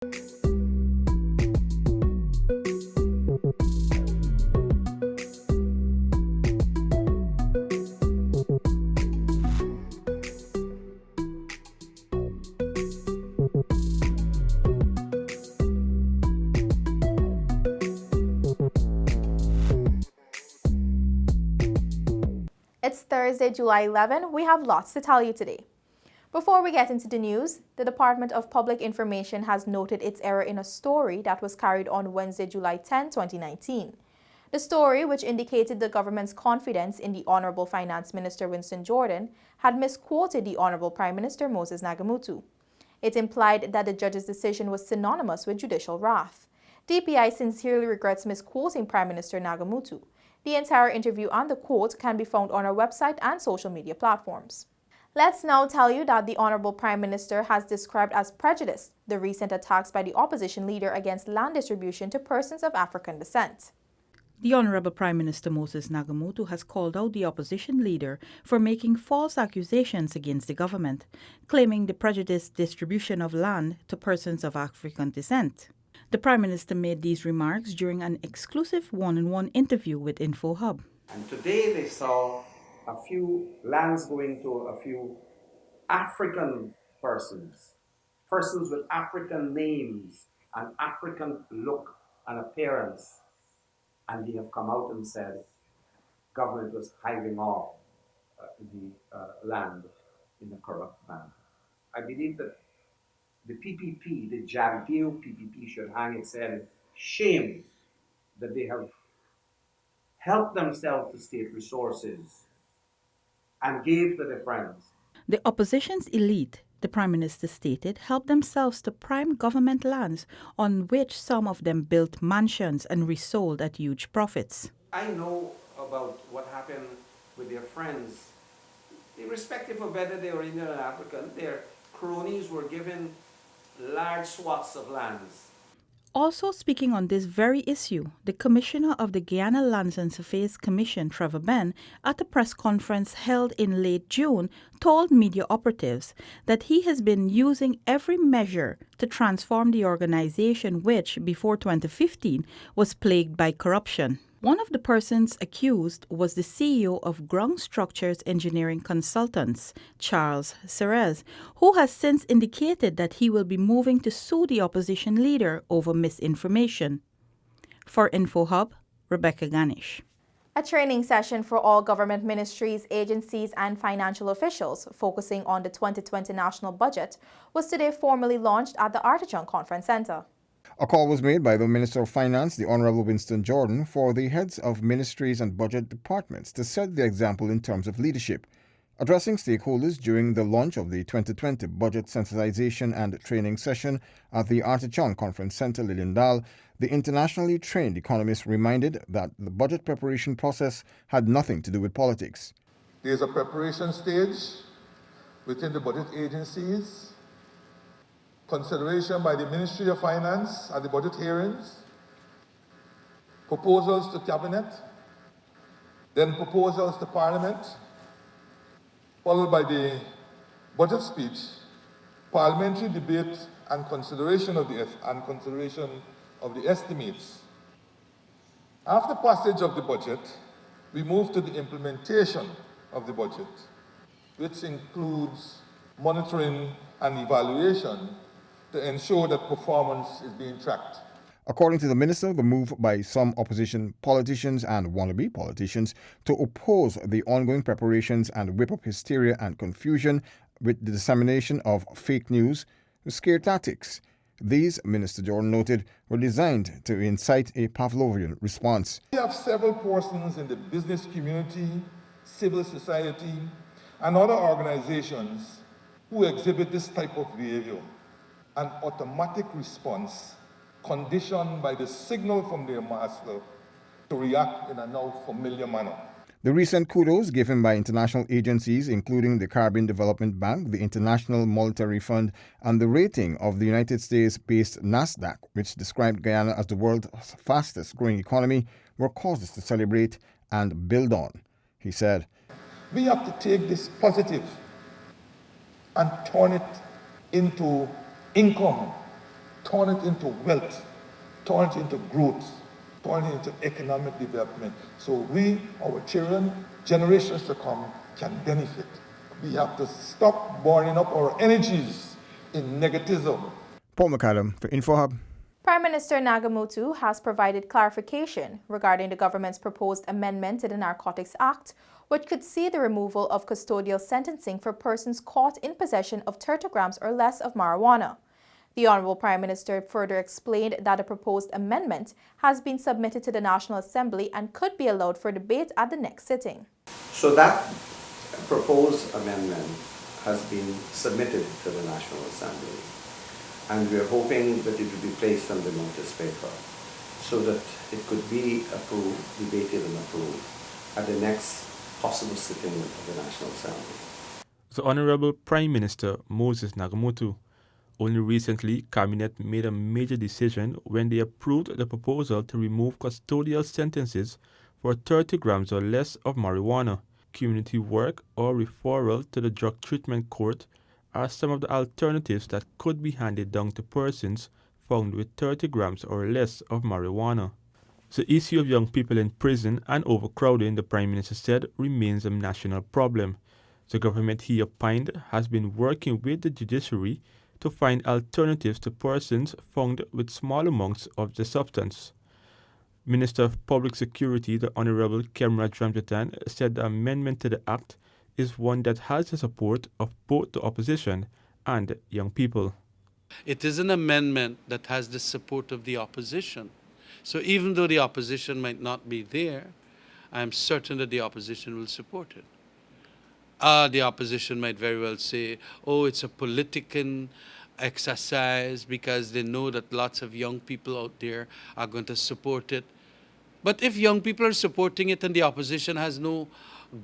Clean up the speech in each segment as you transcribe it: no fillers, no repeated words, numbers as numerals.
It's Thursday, July 11. We have lots to tell you today. Before we get into the news, the Department of Public Information has noted its error in a story that was carried on Wednesday, July 10, 2019. The story, which indicated the government's confidence in the Honorable Finance Minister Winston Jordan, had misquoted the Honorable Prime Minister Moses Nagamutu. It implied that the judge's decision was synonymous with judicial wrath. DPI sincerely regrets misquoting Prime Minister Nagamutu. The entire interview and the quote can be found on our website and social media platforms. Let's now tell you that the Honorable Prime Minister has described as prejudice the recent attacks by the opposition leader against land distribution to persons of African descent. The Honorable Prime Minister Moses Nagamutu has called out the opposition leader for making false accusations against the government, claiming the prejudiced distribution of land to persons of African descent. The Prime Minister made these remarks during an exclusive one-on-one interview with InfoHub. And today they saw a few lands going to a few African persons with African names and African look and appearance. And they have come out and said government was hiving off the land in a corrupt manner. I believe that the PPP, the Jagdeo PPP, should hang its head in shame that they have helped themselves to state resources and gave to their friends. The opposition's elite, the Prime Minister stated, helped themselves to prime government lands on which some of them built mansions and resold at huge profits. I know about what happened with their friends. Irrespective of whether they were Indian or African, their cronies were given large swaths of lands. Also speaking on this very issue, the Commissioner of the Guyana Lands and Surveys Commission, Trevor Ben, at a press conference held in late June, told media operatives that he has been using every measure to transform the organization which, before 2015, was plagued by corruption. One of the persons accused was the CEO of Ground Structures Engineering Consultants, Charles Serres, who has since indicated that he will be moving to sue the opposition leader over misinformation. For InfoHub, Rebecca Ganish. A training session for all government ministries, agencies, and financial officials focusing on the 2020 national budget was today formally launched at the Artichon Conference Center. A call was made by the Minister of Finance, the Honorable Winston Jordan, for the heads of ministries and budget departments to set the example in terms of leadership. Addressing stakeholders during the launch of the 2020 Budget Sensitization and Training Session at the Artichon Conference Center, Liliendal, the internationally trained economist reminded that the budget preparation process had nothing to do with politics. There is a preparation stage within the budget agencies, consideration by the Ministry of Finance at the budget hearings, proposals to Cabinet, then proposals to Parliament, followed by the budget speech, parliamentary debate and consideration of the estimates. After passage of the budget, we move to the implementation of the budget, which includes monitoring and evaluation to ensure that performance is being tracked. According to the minister, the move by some opposition politicians and wannabe politicians to oppose the ongoing preparations and whip up hysteria and confusion with the dissemination of fake news, scare tactics. These, Minister Jordan noted, were designed to incite a Pavlovian response. We have several persons in the business community, civil society, and other organizations who exhibit this type of behavior. An automatic response conditioned by the signal from their master to react in a now familiar manner. The recent kudos given by international agencies, including the Caribbean Development Bank, the International Monetary Fund, and the rating of the United States-based NASDAQ, which described Guyana as the world's fastest growing economy, were causes to celebrate and build on. He said, "We have to take this positive and turn it into income turn it into wealth, turn it into growth, turn it into economic development. So we, our children, generations to come, can benefit. We have to stop burning up our energies in negativism. Paul McCallum for InfoHub. Prime Minister Nagamootoo has provided clarification regarding the government's proposed amendment to the Narcotics Act, which could see the removal of custodial sentencing for persons caught in possession of 30 grams or less of marijuana. The Honorable Prime Minister further explained that a proposed amendment has been submitted to the National Assembly and could be allowed for debate at the next sitting. So that proposed amendment has been submitted to the National Assembly, and we are hoping that it will be placed on the notice paper so that it could be approved, debated and approved at the next possible sitting of the National Assembly. The Honorable Prime Minister Moses Nagamootoo. Only recently, Cabinet made a major decision when they approved the proposal to remove custodial sentences for 30 grams or less of marijuana. Community work or referral to the drug treatment court are some of the alternatives that could be handed down to persons found with 30 grams or less of marijuana. The issue of young people in prison and overcrowding, the Prime Minister said, remains a national problem. The government, he opined, has been working with the judiciary to find alternatives to persons found with small amounts of the substance. Minister of Public Security, the Honorable Kemraj Ramjatan, said the amendment to the Act is one that has the support of both the opposition and young people. It is an amendment that has the support of the opposition. So even though the opposition might not be there, I'm certain that the opposition will support it. The opposition might very well say, oh, it's a political exercise because they know that lots of young people out there are going to support it. But if young people are supporting it and the opposition has no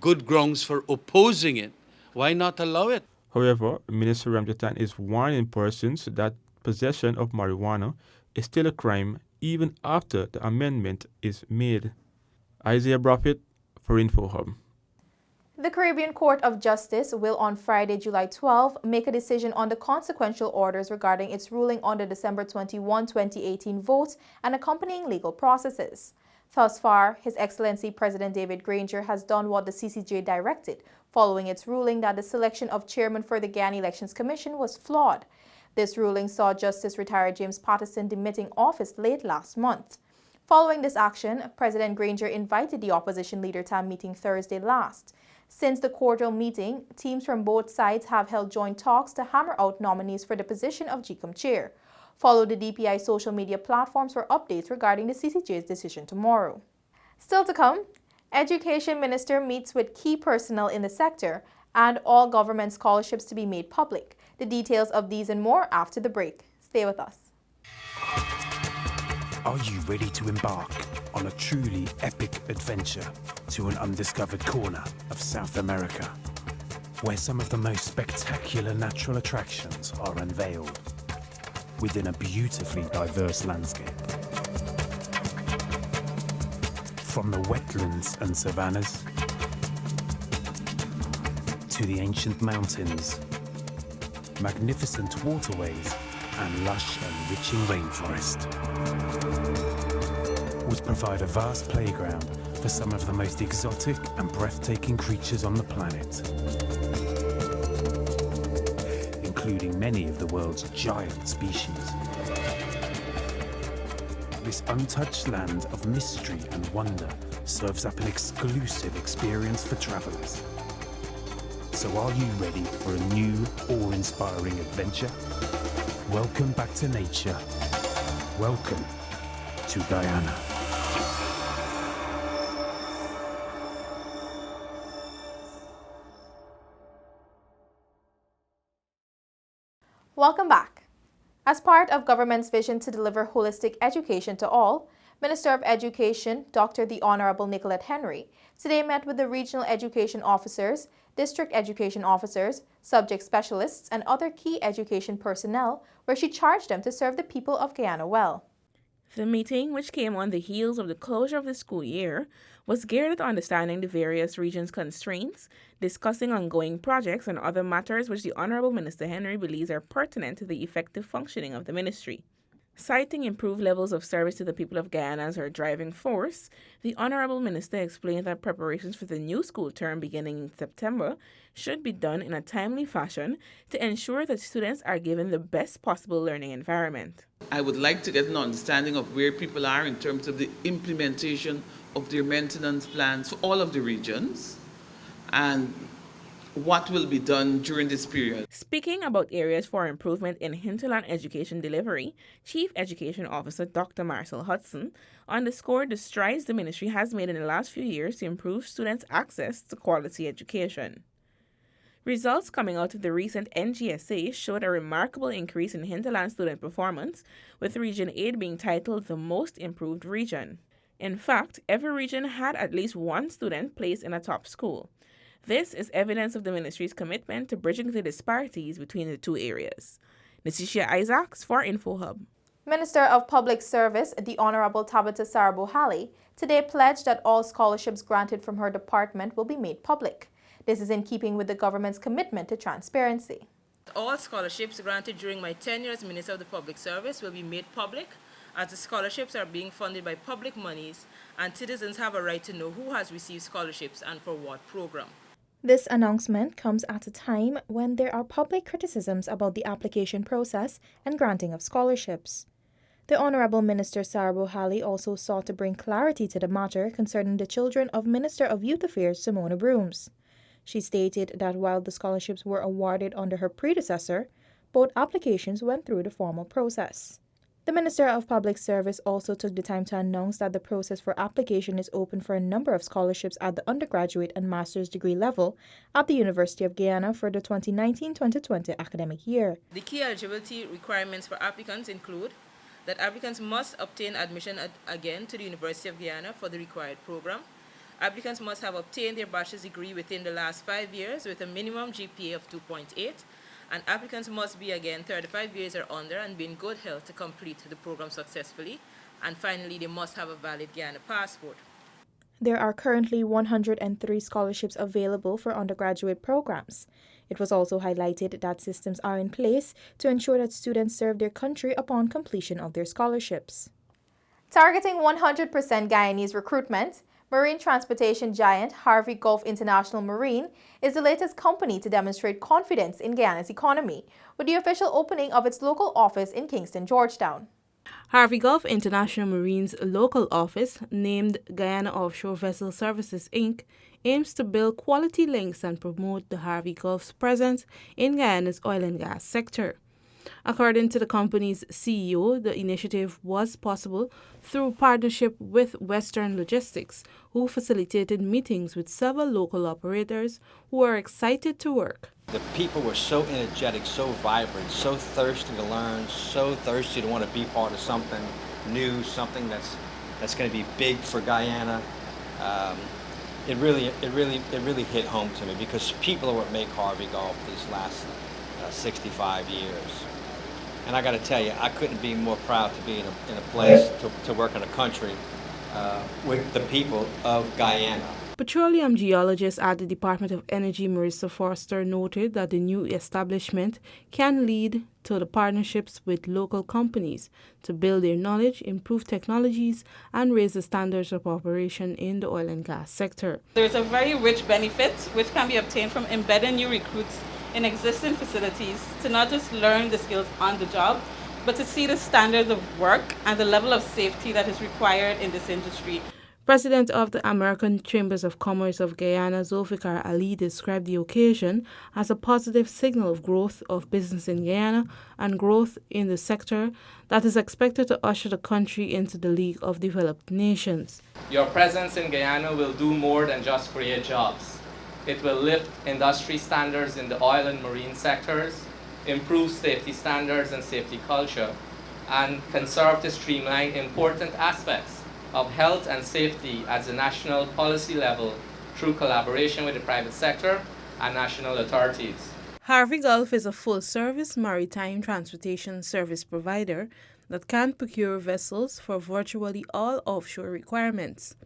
good grounds for opposing it, why not allow it? However, Minister Ramjatan is warning persons that possession of marijuana is still a crime even after the amendment is made. Isaiah Prophet for InfoHub. The Caribbean Court of Justice will on Friday, July 12, make a decision on the consequential orders regarding its ruling on the December 21, 2018 vote and accompanying legal processes. Thus far, His Excellency President David Granger has done what the CCJ directed, following its ruling that the selection of chairman for the Guyana Elections Commission was flawed. This ruling saw Justice retired James Patterson demitting office late last month. Following this action, President Granger invited the opposition leader to a meeting Thursday last. Since the cordial meeting, teams from both sides have held joint talks to hammer out nominees for the position of GCOM chair. Follow the DPI social media platforms for updates regarding the CCJ's decision tomorrow. Still to come, Education Minister meets with key personnel in the sector and all government scholarships to be made public. The details of these and more after the break. Stay with us. Are you ready to embark on a truly epic adventure to an undiscovered corner of South America, where some of the most spectacular natural attractions are unveiled within a beautifully diverse landscape? From the wetlands and savannas to the ancient mountains, magnificent waterways and lush enriching rainforest would provide a vast playground for some of the most exotic and breathtaking creatures on the planet, including many of the world's giant species. This untouched land of mystery and wonder serves up an exclusive experience for travelers. So are you ready for a new, awe-inspiring adventure? Welcome back to nature. Welcome to Guyana. Welcome back. As part of government's vision to deliver holistic education to all, Minister of Education, Dr. the Honorable Nicolette Henry, today met with the regional education officers, district education officers, subject specialists, and other key education personnel, where she charged them to serve the people of Guyana well. The meeting, which came on the heels of the closure of the school year, was geared at understanding the various regions' constraints, discussing ongoing projects and other matters which the Honorable Minister Henry believes are pertinent to the effective functioning of the ministry. Citing improved levels of service to the people of Guyana as her driving force, the Honorable Minister explained that preparations for the new school term beginning in September should be done in a timely fashion to ensure that students are given the best possible learning environment. I would like to get an understanding of where people are in terms of the implementation of their maintenance plans for all of the regions and what will be done during this period. Speaking about areas for improvement in hinterland education delivery, Chief Education Officer Dr. Marcel Hudson underscored the strides the ministry has made in the last few years to improve students' access to quality education. Results coming out of the recent NGSA showed a remarkable increase in hinterland student performance, with Region 8 being titled the most improved region. In fact, every region had at least one student placed in a top school. This is evidence of the ministry's commitment to bridging the disparities between the two areas. Natisha Isaacs for InfoHub. Minister of Public Service, the Honorable Tabitha Sarabohali, today pledged that all scholarships granted from her department will be made public. This is in keeping with the government's commitment to transparency. All scholarships granted during my tenure as Minister of the Public Service will be made public, as the scholarships are being funded by public monies and citizens have a right to know who has received scholarships and for what program. This announcement comes at a time when there are public criticisms about the application process and granting of scholarships. The Honorable Minister Sarabohali also sought to bring clarity to the matter concerning the children of Minister of Youth Affairs Simona Brooms. She stated that while the scholarships were awarded under her predecessor, both applications went through the formal process. The Minister of Public Service also took the time to announce that the process for application is open for a number of scholarships at the undergraduate and master's degree level at the University of Guyana for the 2019-2020 academic year. The key eligibility requirements for applicants include that applicants must obtain admission again to the University of Guyana for the required program. Applicants must have obtained their bachelor's degree within the last 5 years with a minimum GPA of 2.8. And applicants must be again 35 years or under and be in good health to complete the program successfully. And finally, they must have a valid Guyana passport. There are currently 103 scholarships available for undergraduate programs. It was also highlighted that systems are in place to ensure that students serve their country upon completion of their scholarships. Targeting 100% Guyanese recruitment, marine transportation giant Harvey Gulf International Marine is the latest company to demonstrate confidence in Guyana's economy, with the official opening of its local office in Kingston, Georgetown. Harvey Gulf International Marine's local office, named Guyana Offshore Vessel Services, Inc., aims to build quality links and promote the Harvey Gulf's presence in Guyana's oil and gas sector. According to the company's CEO, the initiative was possible through partnership with Western Logistics, who facilitated meetings with several local operators who are excited to work. The people were so energetic, so vibrant, so thirsty to learn, so thirsty to want to be part of something new, something that's going to be big for Guyana. It really hit home to me because people are what make Harvey Gulf these last 65 years. And I got to tell you, I couldn't be more proud to be in a place to work in a country with the people of Guyana. Petroleum geologist at the Department of Energy, Marissa Forster, noted that the new establishment can lead to the partnerships with local companies to build their knowledge, improve technologies, and raise the standards of operation in the oil and gas sector. There's a very rich benefit which can be obtained from embedding new recruits in existing facilities to not just learn the skills on the job, but to see the standards of work and the level of safety that is required in this industry. President of the American Chambers of Commerce of Guyana, Zulfikar Ali, described the occasion as a positive signal of growth of business in Guyana and growth in the sector that is expected to usher the country into the League of Developed Nations. Your presence in Guyana will do more than just create jobs. It will lift industry standards in the oil and marine sectors, improve safety standards and safety culture, and can serve to streamline important aspects of health and safety at the national policy level through collaboration with the private sector and national authorities. Harvey Gulf is a full-service maritime transportation service provider that can procure vessels for virtually all offshore requirements.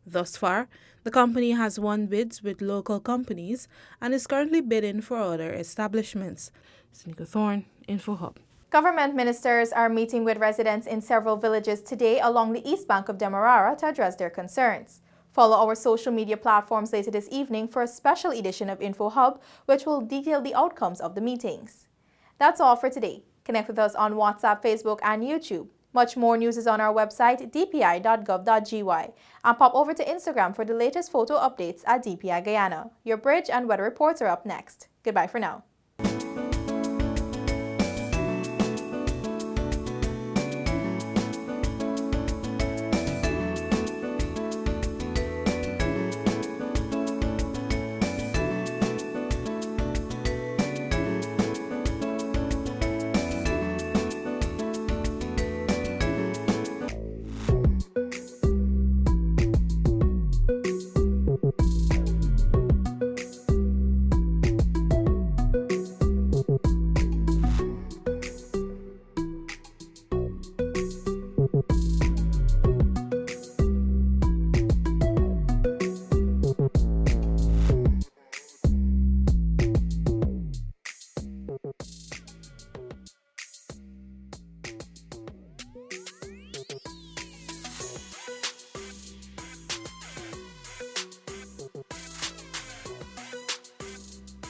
Thus far, the company has won bids with local companies and is currently bidding for other establishments. Seneca Thorne, InfoHub. Government ministers are meeting with residents in several villages today along the east bank of Demerara to address their concerns. Follow our social media platforms later this evening for a special edition of Info Hub, which will detail the outcomes of the meetings. That's all for today. Connect with us on WhatsApp, Facebook, and YouTube. Much more news is on our website, dpi.gov.gy, and pop over to Instagram for the latest photo updates at DPI Guyana. Your bridge and weather reports are up next. Goodbye for now.